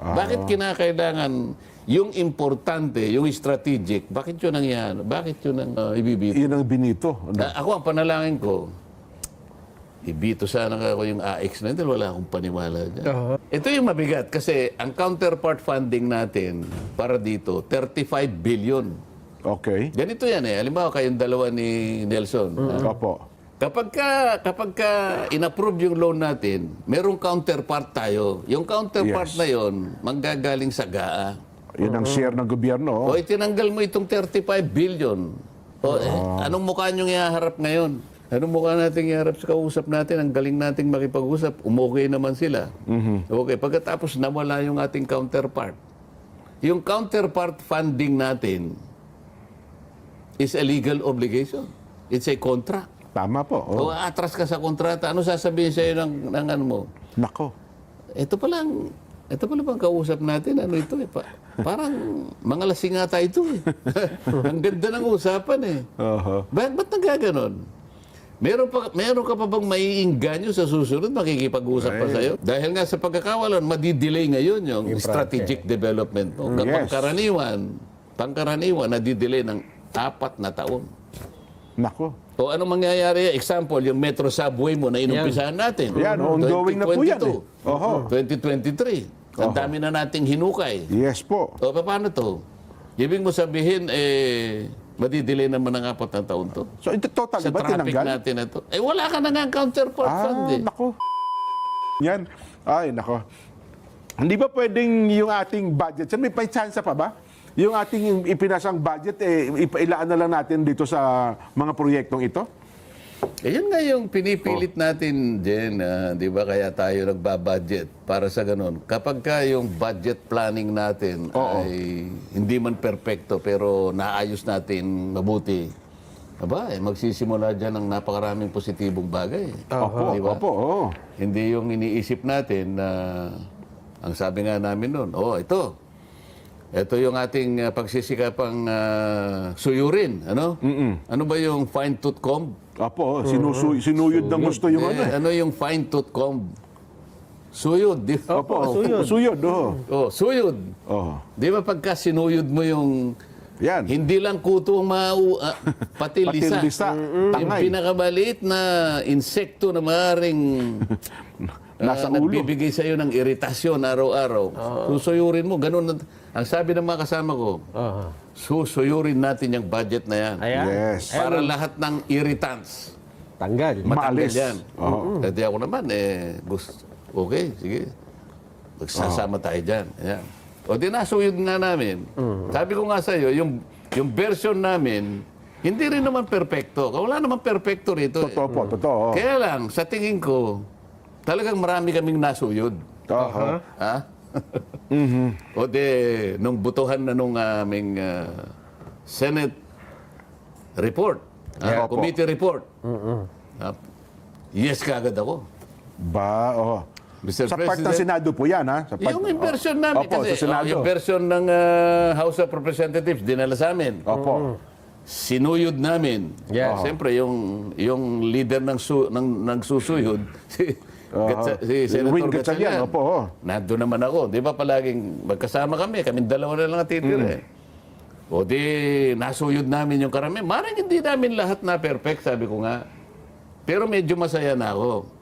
Bakit kinakailangan yung importante, yung strategic, bakit yun ang yan? Bakit yun ang ibibito? Yun ang binito. Ako, ang panalangin ko, ibito sana ako yung AX na ito, wala akong paniwala dyan. Ito yung mabigat kasi ang counterpart funding natin para dito, 35 billion. Okay. Ganito yan eh. Halimbawa, kayong dalawa ni Nelson. Opo. Kapag ka in-approve yung loan natin, merong counterpart tayo. Yung counterpart Yes. na yon manggagaling sa GAA. Yun ang share ng gobyerno. O itinanggal mo itong 35 billion. O anong mukha niyong ihaharap ngayon? Anong mukha natin iharap sa kausap natin? Ang galing nating makipag-usap. Umokay naman sila. Okay, pagkatapos nawala yung ating counterpart. Yung counterpart funding natin is a legal obligation. It's a contract. Tama po. O atras ka sa kontrata, ano sasabihin sa'yo ng ano mo? Nako. Ito pala bang kausap natin, ano ito eh, parang mga lasing ata ito eh. Ang ganda ng usapan eh. Ba't nagkaganon? Meron ka pa bang maiinganyo sa susunod, makikipag-usap pa sa'yo? Dahil nga sa pagkakawalan, madidelay ngayon yung strategic development mo. Yes. Pangkaraniwan, nadidelay ng 4 na taon. Nako. O anong mangyayari? Example, yung Metro Subway mo na inumpisahan natin. Yan, ongoing na po yan eh. 2023. Ang dami na nating hinukay. Yes po. O paano to? Ibig mo sabihin, madidelay naman ng 4 na taon to. So ito total Sa ba traffic tinanggal? natin na to. Wala ka na nga counterpart fund eh. Nako. Yan. Ay, nako. Hindi ba pwedeng yung ating budget, may chance pa ba? Yung ating ipinasang budget, ilaan na lang natin dito sa mga proyektong ito? Yan nga yung pinipilit natin, Jen, di ba kaya tayo nagbabudget para sa ganun. Kapag ka yung budget planning natin ay hindi man perpekto pero naayos natin mabuti, magsisimula dyan ng napakaraming positibong bagay. Opo, Di ba? opo. Hindi yung iniisip natin na ang sabi nga namin noon, ito yung ating pagsisikapang suyurin. Ano? Ano ba yung fine-tooth comb? Opo, sinuyod ng gusto yung ano eh. Ano yung fine-tooth comb? Suyod. Di ba? Opo, suyod. Suyod. Oh. Di ba pagka sinuyod mo yung Yan. hindi lang kuto ang pati lisa. Patilisa, Yung tangay. pinakamaliit na insekto na maaaring Nasa ulo. nagbibigay sa iyo ng iritasyon araw-araw. Susuyurin mo. Ganun. Ang sabi ng mga kasama ko, susuyurin natin yung budget na yan. Ayan. Yes. Para lahat ng irritants, Tanggal. matanggal Maalis. yan. Kasi ako naman, okay, sige. Magsasama tayo dyan. Ayan. O di nasuyod nga namin. Sabi ko nga sa iyo, yung version namin, hindi rin naman perpekto. Wala naman perpekto rito. Totoo po, totoo. Kaya lang, sa tingin ko, talagang marami kaming nasuyod. Ha? O de, nung butuhan na nung aming Senate report, committee report, yes kagad ako. Mr. Sa part ng Senado po yan, ha? Sa part, Yung version namin, Opo, kasi sa Senado. yung version ng House of Representatives, dinala sa amin. Opo. Sinuyod namin. Yeah. Siyempre, yung leader ng susuyod, si Senator Wing Gatchalian, Gatchalian. opo. Nandun naman ako. Di ba palaging magkasama kaming dalawa na lang natitira eh. O di, nasuyod namin yung karami. Marang hindi namin lahat na perfect, sabi ko nga. Pero medyo masaya na ako.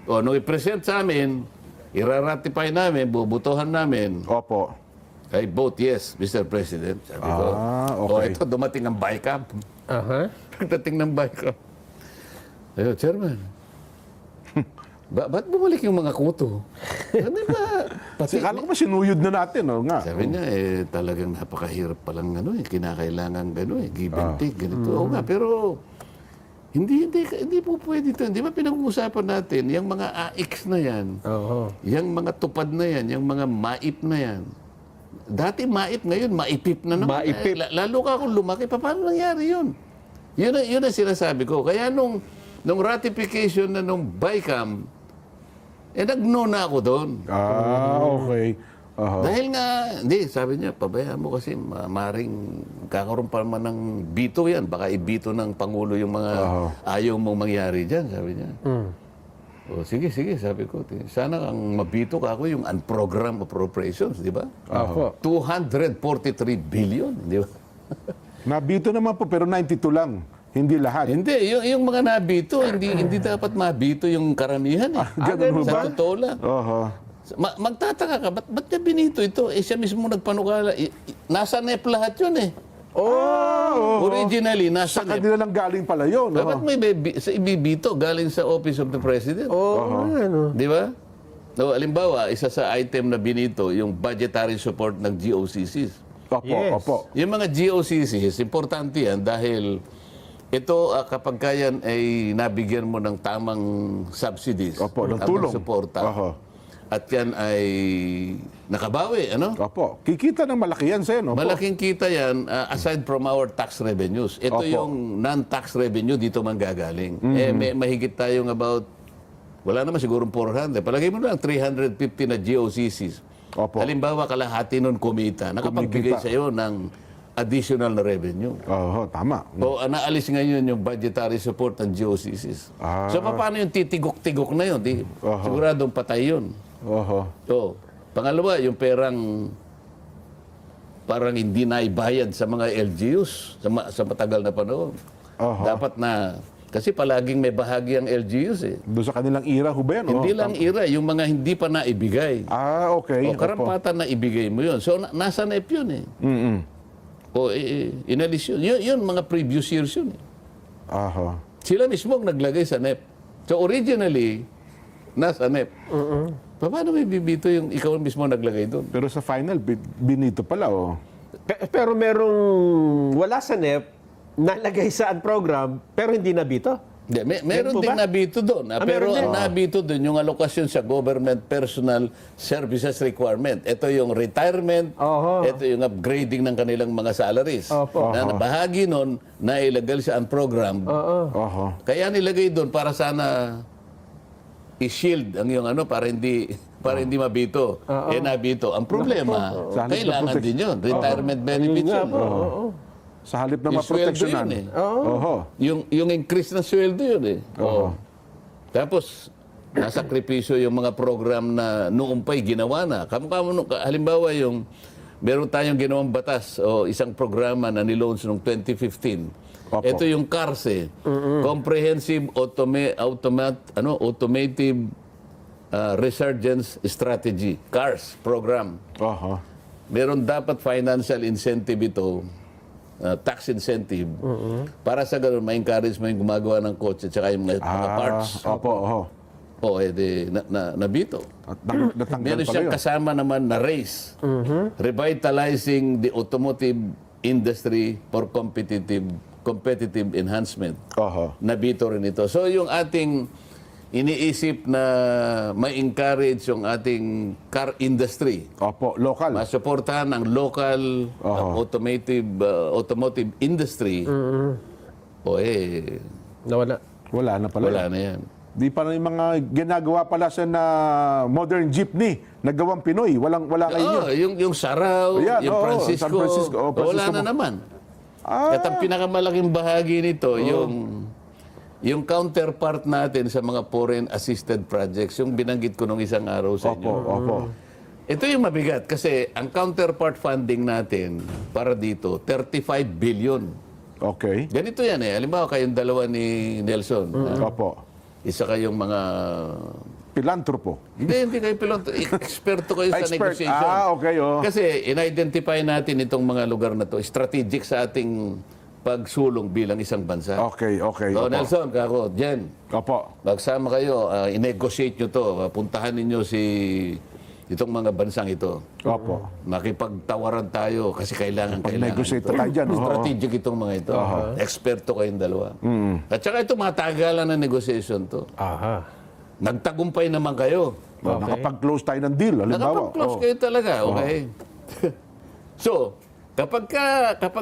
O, nung i-present sa amin, iraratify namin, bubutuhan namin, Opo. I vote yes, Mr. President. Sabi ko. O, Okay. ito, dumating ang BICAM. Pagdating ng BICAM. Ayun, Chairman. Ba't bumalik yung mga kuto? Ano ba? Kala ko ba sinuyod na natin, nga. Sabi niya, talagang napakahirap palang kinakailangan give and take, ganito. Oo nga, pero hindi po pwede ito. Hindi ba pinag-uusapan natin, yung mga AX na yan, yung mga tupad na yan, yung mga maip na yan. Dati maip, ngayon maipip na naman. Maipip. Lalo ka kung lumaki, paano nangyari yun? Yun ang sinasabi ko. Kaya nung ratification na nung BICAM, nag-no na ako doon. Okay. Dahil nga, hindi, sabi niya, pabayaan mo kasi maring kakaroon pa naman ng bito yan. Baka ibito ng Pangulo yung mga ayaw mong mangyari dyan, sabi niya. O sige, sabi ko. Sana ang mabito ka ako yung unprogrammed appropriations, di ba? Opo. 243 billion, di ba? Nabito naman po, pero 92 lang. Hindi lahat. Hindi, yung mga nabito, hindi dapat mabito yung karamihan eh. Ganun ho Sa ba? totoo lang. Oho. Magtataka ka, ba't niya binito ito? Eh siya mismo nagpanukala. Nasa NEP lahat yun eh. Oh! Originally, Sa nasa NEP. kanila lang galing pala yun. Dapat may sa ibibito galing sa Office of the President. Ano? Di ba? No, alimbawa, isa sa item na binito, yung budgetary support ng GOCCs. Opo, Yes. opo. Yung mga GOCCs, importante yan dahil ito kapag kayan ay nabigyan mo ng tamang subsidies, Opo, ng tamang tulong. suporta, Oho. at yan ay nakabawi, ano? Opo. Kikita ng malaki yan sa'yo, no? Malaking kita yan aside from our tax revenues. Ito Opo. yung non-tax revenue dito man gagaling. May mahigit tayong about, wala naman siguro 400. Palagay mo lang 350 na GOCCs. Opo. Halimbawa, kalahati nun kumita. Nakapagbigay Kumikita. sa'yo ng additional na revenue. Oho, tama. O naalis ngayon yung budgetary support ng GOCCs. Ah. So paano yung titigok-tigok na yun? Siguradong patay yun. Oho. So, pangalawa, yung perang parang hindi na ibayad sa mga LGUs sa matagal na panahon. Oho. Dapat na, kasi palaging may bahagi ang LGUs eh. Doon sa kanilang ira, ho ba yan? Hindi lang ira, yung mga hindi pa naibigay. Ah, okay. O karampatan na ibigay mo yun. So, nasa NEP yun eh. Mm-mm. O inalis yun. Yun, mga previous years yun eh. Aha. Sila mismo ang naglagay sa NEP. So originally, nasa NEP. Paano may bibito yung ikaw mismo naglagay doon? Pero sa final, binito pala, oh. Pero merong wala sa NEP, nalagay sa program, pero hindi nabito. Hindi, meron po ding ba? nabito doon. Pero meron din? ang nabito doon, yung alokasyon sa Government Personal Services Requirement. Ito yung retirement, Oho. ito yung upgrading ng kanilang mga salaries. Opo. Na bahagi nun, nailagal sa program. Oho. Kaya nilagay doon para sana i-shield ang yung para hindi mabito. Nabito. Ang problema, Sa halip na kailangan protect- din yun. Retirement benefits yun. Sa halip na Yung sweldo maproteksyonan. yun eh. Oho. Yung increase ng sweldo yun eh. Oo. Tapos, nasakripisyo yung mga program na noong pa'y ginawa na. Halimbawa meron tayong ginawang batas o isang programa na nilaunch noong 2015. Opo. Ito yung CARS eh. Comprehensive Automative Resurgence Strategy. CARS program. Oho. Meron dapat financial incentive ito, tax incentive, para sa ganun, ma-encourage mo yung gumagawa ng kotse at saka yung mga parts. Opo, oho. O, nabito. At natanggal Meron pala siyang yun. kasama naman na race. Revitalizing the automotive industry for competitive enhancement. Oho. Nabito rin ito. So, yung ating iniisip na ma-encourage yung ating car industry, Opo, local. masuportahan ang local automotive industry, Nawala. Wala na pala. wala yun. na yan. Di pa na yung mga ginagawa pala sa na modern jeepney na gawang Pinoy. Wala kayo. Yung Saraw, Ayan, yung oo, Francisco, San Francisco, wala Francisco na naman. Ah. At ang pinakamalaking bahagi nito, yung counterpart natin sa mga foreign assisted projects, yung binanggit ko nung isang araw sa Opo, inyo. opo. Ito yung mabigat kasi ang counterpart funding natin para dito, 35 billion. Okay. Ganito yan eh. Halimbawa kayong dalawa ni Nelson. Opo. Isa kayong mga... Pilantropo. Hindi kayo pilot. Eksperto kayo sa Expert. negotiation. Ah, okay, oh. Kasi in-identify natin itong mga lugar na to. Strategic sa ating pagsulong bilang isang bansa. Okay, okay. So, Opo. Nelson, kako, Jen, Opo. magsama kayo, i-negotiate nyo to. Puntahan ninyo itong mga bansang ito. Opo. Makipagtawaran tayo kasi kailangan Pag-negotiate ito. tayo dyan, oo. Strategic itong mga ito. Eksperto kayong dalawa. At saka ito, matagalan na negotiation to. Aha. Nagtagumpay naman kayo. Nakapag-close tayo ng deal. Halimbawa. Nakapag-close kayo talaga, okay? So, kapag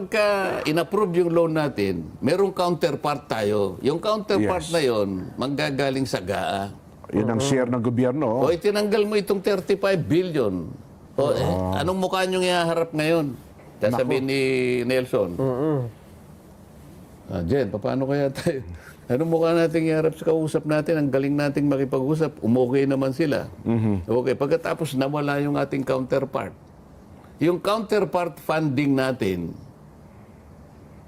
ka in-approve yung loan natin, merong counterpart tayo. Yung counterpart Yes. na yon manggagaling sa GAA. Yun ang share ng gobyerno. O itinanggal mo itong 35 billion. O, anong mukha niyong ihaharap ngayon? Sasabihin ni Nelson. Jen, paano kaya tayo? Anong mukha nating iharap sa kausap natin? Ang galing nating makipag-usap. Umokay naman sila. Okay, pagkatapos nawala yung ating counterpart. Yung counterpart funding natin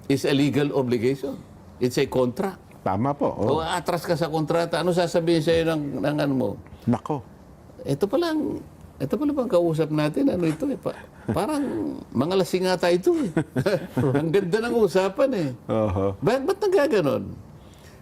is a legal obligation. It's a contract. Tama po. O atras ka sa kontrata, ano sasabihin sa'yo ng ano mo? Nako. Ito pala bang kausap natin, ano ito eh, parang mga lasing ata ito eh. Ang ganda ng usapan eh. Ba't nagkaganon?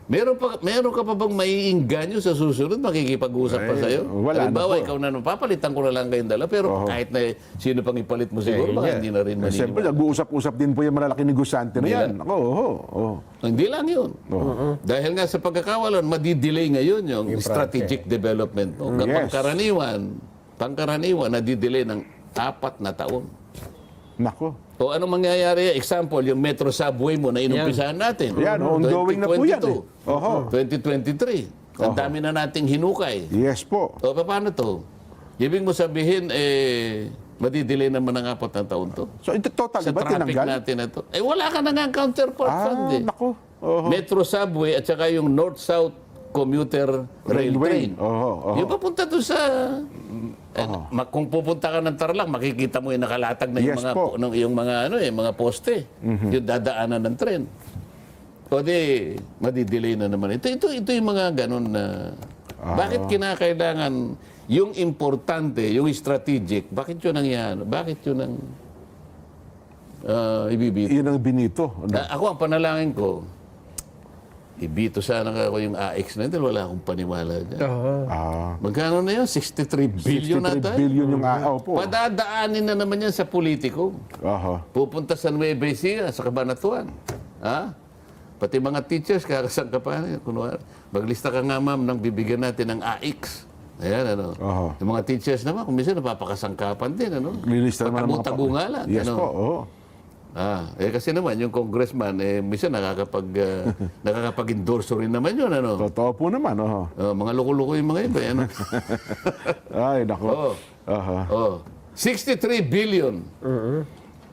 Meron ka pa bang maiinganyo sa susunod, makikipag-usap pa sa'yo? wala na Halimbawa, po. ikaw na, papalitan ko na lang kayong dala, pero kahit na sino pang ipalit mo siguro, baka hindi na rin Siyempre, maniniwala. nag-uusap-usap din po yung malalaking negosyante na yan. Oo. Hindi lang yun. Dahil nga sa pagkakawalan, madidelay ngayon yung strategic development mo. Yes. Pangkaraniwan, nadidelay ng 4 na taon. Nako. O anong mangyayari? Example, yung Metro Subway mo na inumpisahan natin. Yan, ongoing na po yan eh. 2023. Ang dami na nating hinukay. Yes po. O paano to? Ibig mo sabihin, madidelay naman ng 4 na taon to. So, ito total, Sa ba traffic tinanggal? natin na to. Wala ka na nga counterpart fund eh. Nako. Metro Subway at saka yung North-South Commuter Rail Railway. Train. Oho. Yung papunta doon sa... kung pupunta ka ng Tarlac, makikita mo yung nakalatag na Yes po. yung mga mga poste, yung dadaanan ng tren. O di, madidelay na naman. Ito yung mga ganun na... Bakit kinakailangan yung importante, yung strategic, bakit yun ang yan? Bakit yun ang ibibito? Yun ang binito. Ako, ang panalangin ko, ibito sana ako yung AX na yun, dahil wala akong paniwala dyan. Magkano na yun? 63 billion na 63 tayo. billion yung po. Padadaanin na naman yan sa politiko. Aha. Pupunta sa Nueva Ecija, sa Cabanatuan. Ha? Pati mga teachers, kakasang ka pa. Kunwari, maglista ka nga, ma'am, nang bibigyan natin ng AX. Ayan, ano. Yung mga teachers naman, kung minsan napapakasangkapan din, ano. Lilista naman ng mga Pagtago nga lang. Yes ano. po, oo. Kasi naman, yung congressman, minsan nakakapag-endorso rin naman yun, ano. Totoo po naman, oo. Mga loko-loko yung mga iba, ano. Ay, nako. Aha. 63 billion.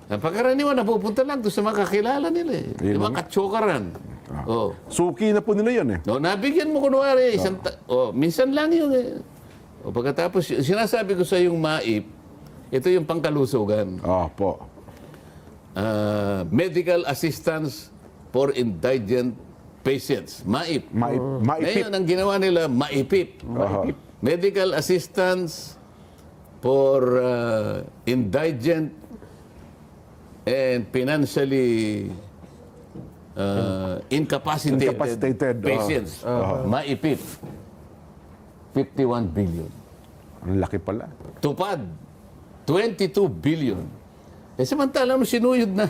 Ang pagkaraniwan, napupunta lang doon sa mga kakilala nila eh. Yung mga katsokaran. Suki na po nila yun eh. Nabigyan mo kunwari, minsan lang yun eh. Pagkatapos, sinasabi ko sa yung MAIP, ito yung pangkalusugan. Po. Medical Assistance for Indigent Patients. MAIP. Maipip. Ngayon, ang ginawa nila, MAIPIP. Medical Assistance for Indigent and Financially Incapacitated Patients. MAIPIP. 51 billion. Ang laki pala. Tupad, 22 billion. Samantala, sinuyod na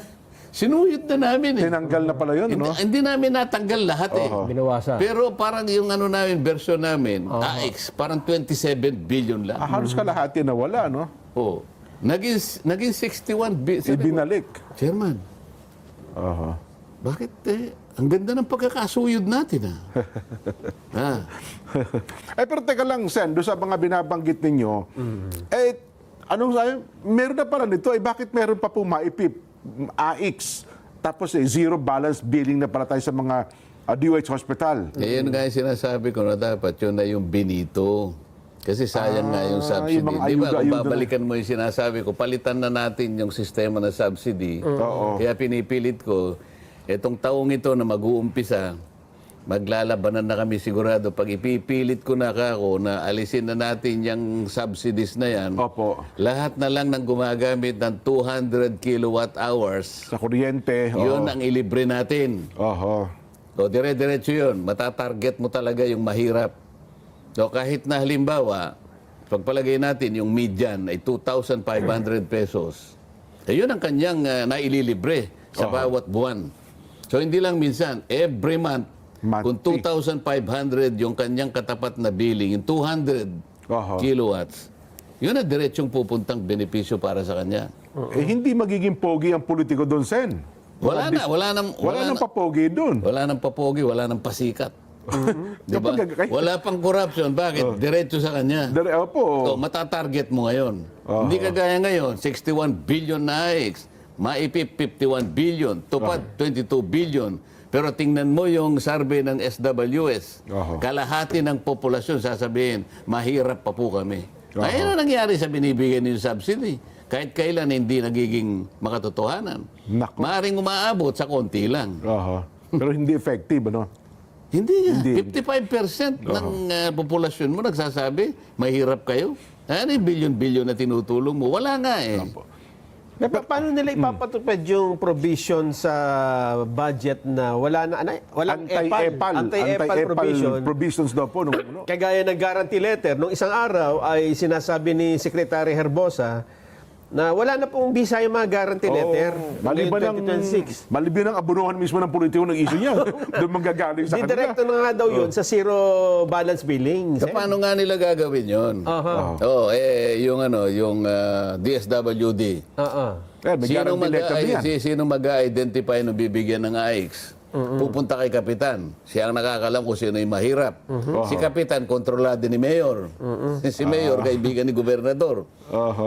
namin eh. Tinanggal na pala yun, no? Hindi namin natanggal lahat eh. Binawasan. Pero parang yung version namin, AX, parang 27 billion lang. Halos kalahati na wala, no? Naging 61 billion. Ibinalik. Chairman, bakit ang ganda ng pagkakasuyod natin Pero teka lang, Sen, doon sa mga binabanggit ninyo, anong sabi? Meron na pala nito, bakit meron pa po maipip, AX, tapos zero balance billing na pala tayo sa mga DOH hospital. Yun nga yung sinasabi ko na dapat yun na yung binito. Kasi sayang nga yung subsidy. yung mga Di ba, kung ayuda-ayuda babalikan mo yung sinasabi ko, palitan na natin yung sistema ng subsidy. Kaya pinipilit ko, itong taong ito na mag-uumpisa, maglalabanan na kami sigurado. Pag ipipilit ko na ako na alisin na natin yung subsidies na yan, lahat na lang ng gumagamit ng 200 kilowatt hours, Sa kuryente. yun ang ilibre natin. O dire-diretso yun, matatarget mo talaga yung mahirap. So kahit na halimbawa, pagpalagay natin yung median ay 2,500 pesos. Yun ang kanyang naililibre sa bawat buwan. So hindi lang minsan, every month, kung 2,500 yung kanyang katapat na billing, yung 200 kilowatts, yun ang diretsong pupuntang benepisyo para sa kanya. Hindi magiging pogi ang politiko doon, Sen. Wala nang papogi doon. Wala nang papogi, wala nang pasikat. Diba? Wala pang corruption. Bakit? Diretso sa kanya. So, matatarget mo ngayon. Hindi kagaya ngayon, 61 billion na AX, maipip 51 billion, tupad 22 billion. Pero tingnan mo yung survey ng SWS. Oho. Kalahati ng populasyon sasabihin, mahirap pa po kami. Ayun ang nangyari sa binibigyan niyo subsidy. Kahit kailan hindi nagiging makatotohanan. Nako. Maaring umaabot sa konti lang. Oho. Pero hindi effective, ano? Hindi nga. Hindi. 55% ng populasyon mo nagsasabi, mahirap kayo. Ano yung bilyon-bilyon na tinutulong mo? Wala nga eh. Paano nila ipapatupad yung provision sa budget na walang Anti-EPAL. Anti-EPAL provision. Provisions daw po. Nung, Kagaya ng guarantee letter, nung isang araw ay sinasabi ni Secretary Herbosa na wala na pong bisa yung mga guarantee letter maliban ngayong 2026. maliban ang abunuhan mismo ng politiko ng issue niya. Doon manggagaling sa kanila. Didirekto na nga daw yun sa zero balance billing. Paano nga nila gagawin yon? Aha. Yung DSWD. May guarantee letter din yan. Sino mag-identify na bibigyan ng AIX? Pupunta kay Kapitan. Siya ang nakakalam kung sino yung mahirap. Si Kapitan, kontrolado ni Mayor. Si Mayor, kaibigan ni Gobernador.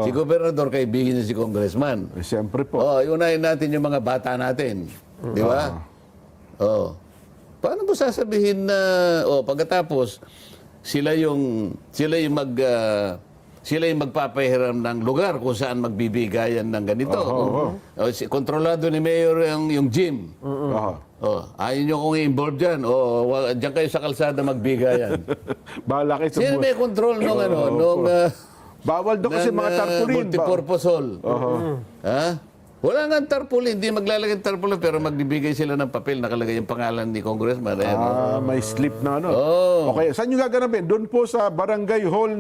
Si Gobernador, kaibigan niya si Congressman. Siyempre po. Unahin natin yung mga bata natin. Di ba? Paano mo sasabihin na, pagkatapos, sila yung magpapahiram ng lugar kung saan magbibigayan ng ganito. Kontrolado ni Mayor yung gym. Ayaw nyo kong i-involve dyan. Diyan kayo sa kalsada magbigayan. Bahala kayo sa Sino may control nung Bawal daw kasi mga tarpaulin. multipurpose hall? Ha? Wala nga tarpaulin. Hindi maglalagay ng tarpaulin pero magbibigay sila ng papel nakalagay yung pangalan ni Congressman. May slip na ano. Oh. Okay, saan nyo gaganapin? Doon po sa barangay hall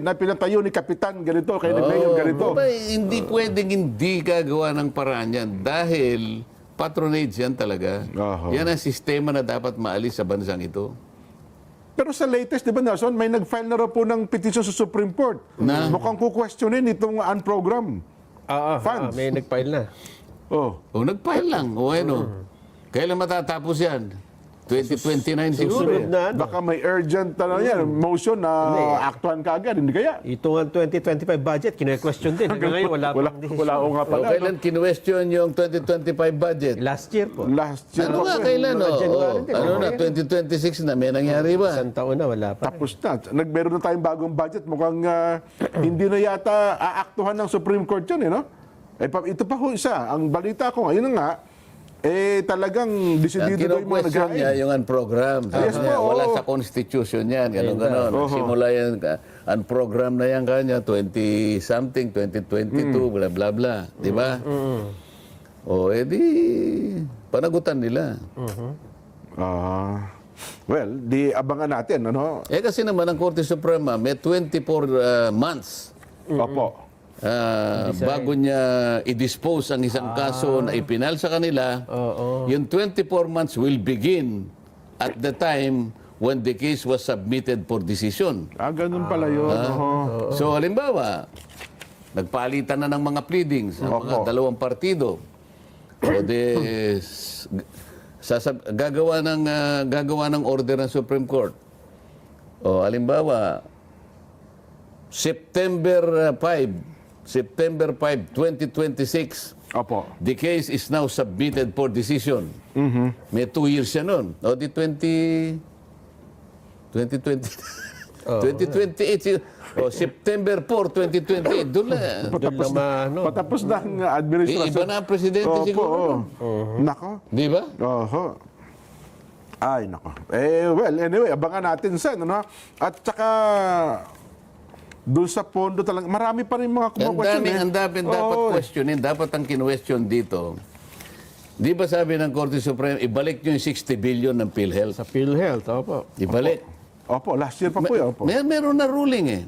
na pinatayo ni Kapitan ganito, kay ni Mayor ganito. Hindi pwedeng hindi gagawa ng paraan yan dahil patronage yan talaga. Yan ang sistema na dapat maalis sa bansang ito. Pero sa latest, di ba, Nelson, may nag-file na raw po ng petition sa Supreme Court. Mukhang kukwestiyonin itong unprogram funds. May nag-file na. Nag-file lang. Kailan matatapos yan? 2029 siguro. Susunod na ano. Baka may urgent motion na aktuhan ka agad, hindi kaya? Ito nga 2025 budget, kine-question din. Hanggang ngayon, wala pang decision. Wala ko nga pala. Kailan kinwestiyon yung 2025 budget? Last year po. Last year Ano pa nga po. kailan? January din. Ano na, 2026 na, may nangyari ba? Isang taon na, wala pa. Tapos na. Meron na tayong bagong budget. Mukhang hindi na yata aaktuhan ng Supreme Court yun, no? Ito pa ho isa. Ang balita ko ngayon nga, talagang decidido daw yung mga Kino-question niya nag-ain. yung unprogram. Yes po, Wala oo. sa constitution yan. Ganon. Nagsimula yan, unprogram na yan kanya, 20-something, 2022, bla bla bla. Di ba? Di panagutan nila. Well, di abangan natin, ano? Kasi naman ang Korte Suprema may 24 months Opo. bago niya i-dispose ang isang kaso na ipinal sa kanila. Yung 24 months will begin at the time when the case was submitted for decision. Ganun pala yun. So halimbawa, nagpalitan na ng mga pleadings ng mga dalawang partido. Gagawa ng order ng Supreme Court. Halimbawa, September 5, 2026, Opo. the case is now submitted for decision. May 2 years siya nun. Di 2028. September 4, 2028. Doon na. Patapos na ang administrasyon. Iba na ang presidente siguro. Nako. Di ba? Ay, nako. Well, anyway, abangan natin sen, ano? At saka doon sa pondo talaga, marami pa rin mga Ang question. dapat questionin. Dapat ang kinwestiyon dito. Di ba sabi ng Korte Suprema, ibalik nyo yung 60 billion ng PhilHealth? Sa PhilHealth, opo. Ibalik. Opo, last year pa po yun. Opo. Meron na ruling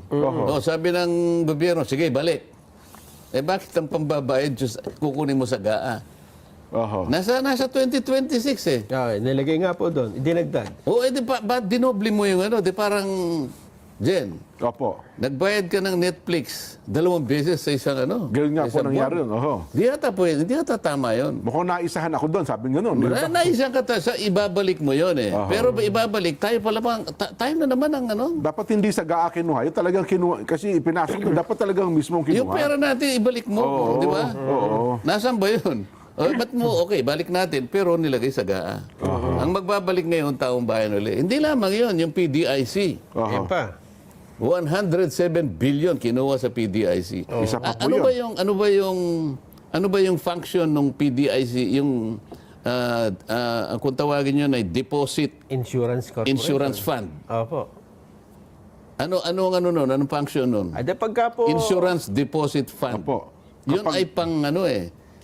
sabi ng gobyerno, sige, balik. Bakit ang pambabayad kukunin mo sa GAA? Nasa 2026 Nilagay nga po doon, dinagdag. Ba't dinoble mo yung di parang, Jen, Opo. nagbayad ka ng Netflix 2 beses sa isang Ganun nga po isang nangyari buwan. yun. Di ata pwede, di ata tama yun. Mukhang naisahan ako doon, sabi nga noon. Naisang ka ibabalik mo yun Pero ibabalik, tayo tayo na naman ang Dapat hindi sa GAA kinuha. Yung talagang kinuha. Kasi ipinasok doon, dapat talagang mismong kinuha. Yung pera natin, ibalik mo, di ba? Nasaan ba yun? Ba't mo, okay, balik natin, pero nilagay sa GAA. Ang magbabalik ngayon, taong bayan ulit. Hindi lamang yun, yung PDIC. Yan pa. 107 billion kinuha sa PDIC. Isa pa po Ano yun. ano ba yung function ng PDIC, yung kung tawagin yun ay Deposit Insurance Corporation. Insurance Fund. Opo. Anong function nun? Ay, pagka po... Insurance Deposit Fund. Opo. Yun ay pang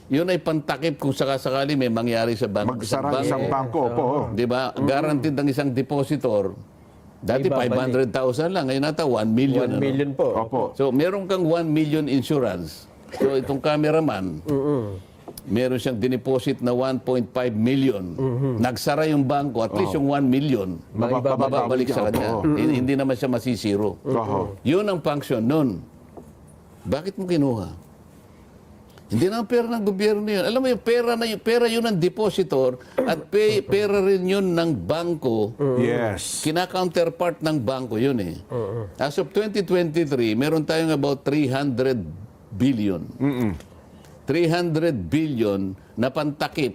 yun ay pantakip kung sakasakali may mangyari sa Magsara isang bangko. Opo. Di ba? Guaranteed ng isang depositor. Dati Ibabalik. 500,000 lang. Ngayon nata 1 million. 1 million po. Opo. So, meron kang 1 million insurance. So, itong cameraman, meron siyang dineposit na 1.5 million. Nagsara yung bangko, at least yung 1 million, mababalik sa kanya. Hindi naman siya masisiro. Yun ang function nun. Bakit mo kinuha? Hindi naman pera ng gobyerno yun. Alam mo yung pera yun ng depositor at pera rin yun ng bangko. Yes. Kina-counterpart ng bangko yun eh. As of 2023, meron tayong about 300 billion. 300 billion na pantakip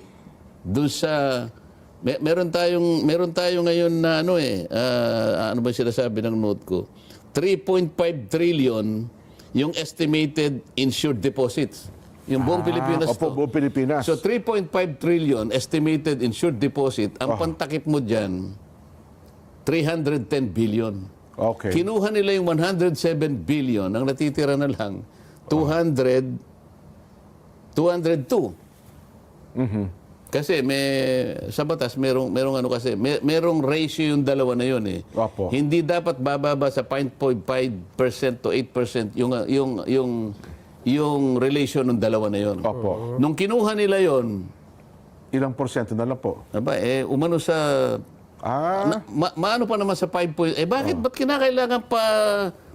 doon sa meron tayo ngayon na ano ba sinasabi ng note ko? 3.5 trillion yung estimated insured deposits. Yung buong Pilipinas Opo, buong Pilipinas. So 3.5 trillion estimated insured deposit, ang pantakip mo diyan 310 billion. Okay. Kinuha nila yung 107 billion, ang natitira na lang 202. Kasi sa batas merong ratio yung dalawa na yun eh. Opo. Hindi dapat bababa sa 5.5% to 8% yung relation ng dalawa na yun. Opo. Nung kinuha nila yon, Ilang porsyento na lang po? umano sa maano pa naman sa 5 bakit ba't kinakailangan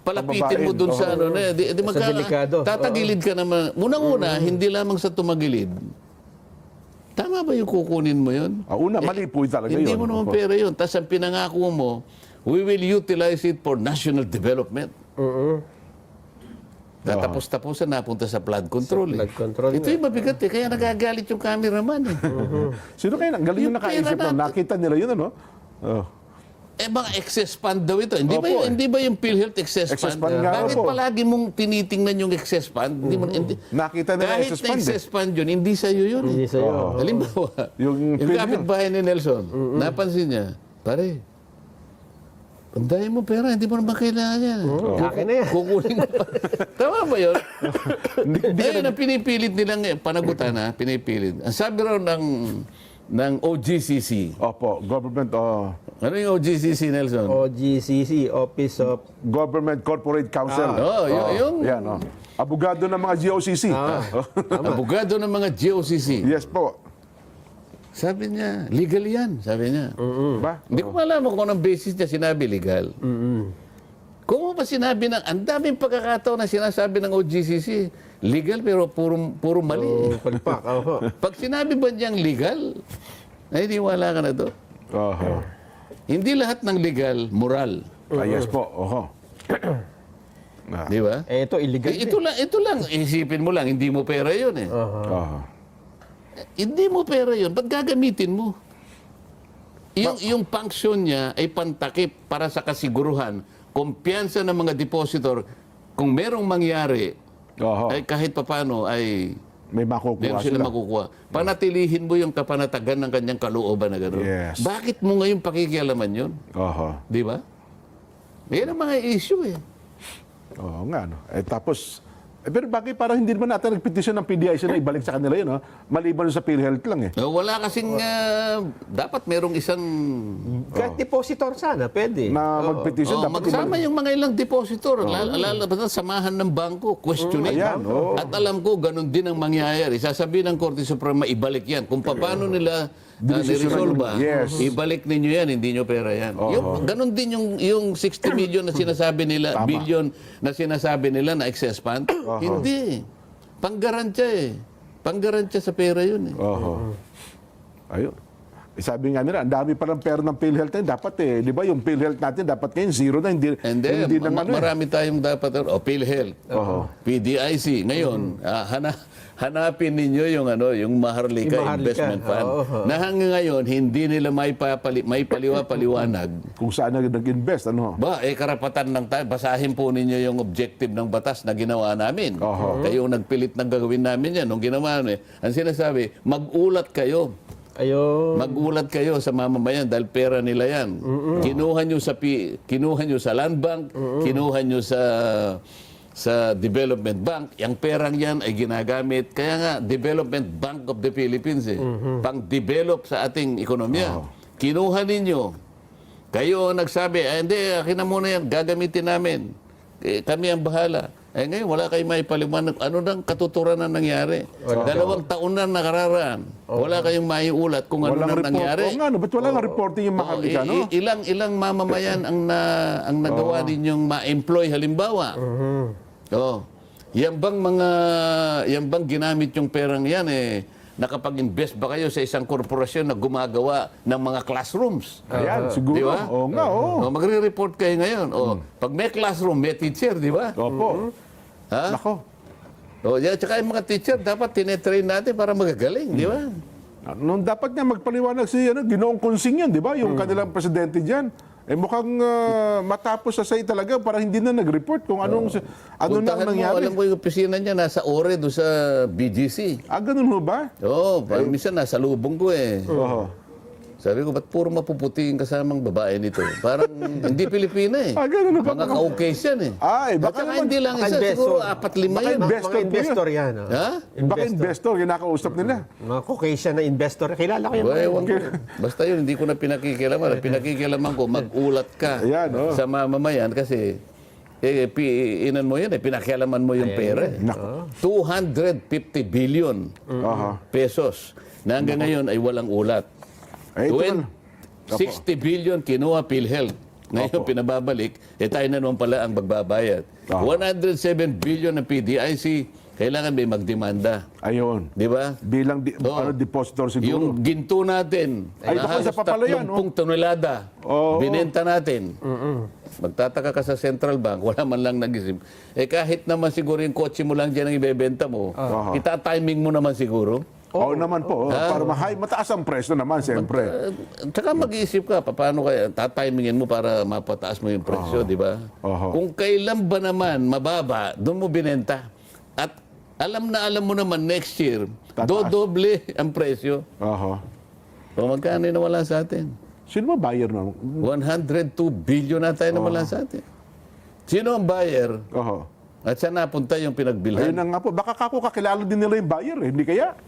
palapitin mo dun sa delikado. tatagilid ka naman. Unang-una, hindi lamang sa tumagilid. Tama ba yung kukunin mo yun? Una, mali po talaga yun. Hindi mo naman Opo. pera yun. Tapos ang pinangako mo, we will utilize it for national development. Tatapos-tapusan napunta sa flood control. Flood control Ito yung mabigat eh. Kaya nagagalit yung cameraman eh. Sino kayo? Ang galing yung Yung nakaisip pera na. Nakita nila yun, ano? Mga excess fund daw ito. Hindi Opo, ba yung PhilHealth excess Excess fund? fund nga Bakit po. palagi mong tinitingnan yung excess fund? Nakita nila kahit excess na fund, excess fund yun, hindi sa'yo yun. Hindi sa'yo. Halimbawa, Yung yung kapitbahay ni Nelson, napansin niya, pare, ang dami mo pera, hindi mo naman kailangan yan. Akin na yan. Kukunin mo pa. Tama ba yun? Ayun ang pinipilit nilang panagutan ha, pinipilit. Ang sabi raw ng OGCC. Opo, government, Ano yung OGCC, Nelson? OGCC, Office of... Government Corporate Council. Yung Yan, abogado ng mga GOCC. abogado ng mga GOCC. Yes po. Sabi niya, legal yan, sabi niya. Ba? Hindi ko malaman kung anong basis niya sinabi legal. Kung pa sinabi ang daming pagkakataon na sinasabi ng OGCC, legal pero puro mali. Palpak. Oho. Pag sinabi ba niyang legal, ay di wala ka na to. Hindi lahat ng legal, moral. Yes po. Di ba? Ito, illegal. Ito lang, isipin mo lang, hindi mo pera yun eh. Hindi mo pera yun, ba't gagamitin mo? Yung function niya ay pantakip para sa kasiguruhan, kumpiyansa ng mga depositor, kung merong mangyari, ay kahit papano ay May makukuha meron sila sila. makukuha. Panatilihin mo yung kapanatagan ng kanyang kalooban na gano'n. Yes. Bakit mo ngayon pakikialaman yun? Di ba? Yan ang mga issue eh. Oo nga, no. Tapos, pero bakit parang hindi naman natin nagpetisyon ng PDIC na ibalik sa kanila yun, no? Maliban sa PhilHealth lang eh. Wala kasing, dapat merong isang Kahit depositor sana, pwede. Na magpetisyon, dapat magsama yung mga ilang depositor, lalo samahan ng bangko, questioning. Ayan, At alam ko, ganun din ang mangyayari. Sasabihin ng Korte Suprema, ibalik yan. Kung paano nila niresolve, Yes. ibalik ninyo yan, hindi nyo pera yan. Ganun din yung 60 million na sinasabi nila, billion na sinasabi nila na excess fund. Hindi. Panggarantya eh. Panggarantya sa pera yun eh. Ayun. Sabi nga nila, ang dami palang pera ng PhilHealth natin. Dapat di ba, yung PhilHealth natin, dapat ngayon zero na, hindi Hindi, na marami tayong dapat, PhilHealth, PDIC. Ngayon, hanapin ninyo yung Maharlika Yung Maharlika, Investment Fund. Na hanggang ngayon, hindi nila may paliwanag. Kung saan na nag-invest, ano? Karapatan lang tayo. Basahin po ninyo yung objective ng batas na ginawa namin. Kayo nagpilit ng gagawin namin yan. Nung ginawa namin, ang sinasabi, mag-ulat kayo. Ayun. Mag-ulat kayo sa mamamayan dahil pera nila yan. Kinuha nyo sa Land Bank, kinuha nyo sa Development Bank. Yung perang yan ay ginagamit. Kaya nga, Development Bank of the Philippines pang-develop sa ating ekonomiya. Kinuha ninyo. Kayo ang nagsabi, hindi, akin na muna yan, gagamitin namin. Kami ang bahala. Ngayon, wala kayong may paliwanag. Ano nang katuturan na nangyari? 2 taon na nakararaan. Wala kayong maiulat kung ano nang nangyari. Ba't wala nga reporting yung Maharlika, no? Ilang mamamayan ang nagawa ninyong ma-employ halimbawa. Yan bang ginamit yung perang yan nakapag-invest ba kayo sa isang korporasyon na gumagawa ng mga classrooms? Ayan, siguro. Di ba? Oo nga, oo. Magre-report kayo ngayon. Pag may classroom, may teacher, di ba? Opo. Ha? Nako. Tsaka yung mga teacher, dapat tinetrain natin para magagaling, di ba? Nung dapat nga magpaliwanag si Ginoong Kunsing yan, di ba? Yung kanilang presidente dyan. Mukhang matapos sa say talaga para hindi na nag-report kung ano na Puntahan nangyari. mo, alam ko yung opisina niya, nasa Ore, doon sa BGC. Ganun mo ba? Parang minsan nasa lubong ko Oo. Sabi ko, ba't puro mapuputing kasamang babae nito? Parang hindi Pilipina Ganun ba? Mga Caucasian Ay, At baka saka naman, hindi lang baka isa, investor. siguro 4-5 Baka yan. investor Mga investor yan. Ha? baka investor, kinakausap nila. Mga Caucasian na investor. Kilala ko yan. Ewan ko. Basta yun, hindi ko na pinakikilaman. Pinakikilaman ko, mag-ulat ka Ayan, sa mamamayan kasi inan mo yan, pinakialaman mo yung pera. Nako. 250 billion pesos na hanggang ngayon ay walang ulat. Ito na. 60 billion kinuha PhilHealth. Ngayon pinababalik, tayo na naman pala ang magbabayad. 107 billion ng PDIC, kailangan may magdemanda. Ayun. Di ba? Bilang depositor siguro. Yung ginto natin, Ay, baka halos sa papalayan, 30 tonelada, binenta natin. Magtataka ka sa Central Bank, wala man lang nag-isip. Kahit naman siguro yung kotse mo lang dyan ang ibebenta mo, ita-timing mo naman siguro. Oo naman po. Para mataas ang presyo naman, siyempre. Tsaka mag-iisip ka, paano kaya tatimingin mo para mapataas mo yung presyo, di ba? Kung kailan ba naman mababa, doon mo binenta. At alam mo naman next year, dodoble ang presyo. O magkano yung nawala sa atin? Sino ba buyer na? 102 billion na tayo nawala sa atin. Sino ang buyer? At saan napunta yung pinagbilhan? Ayun na nga po. Baka kakilala din nila yung buyer, hindi kaya?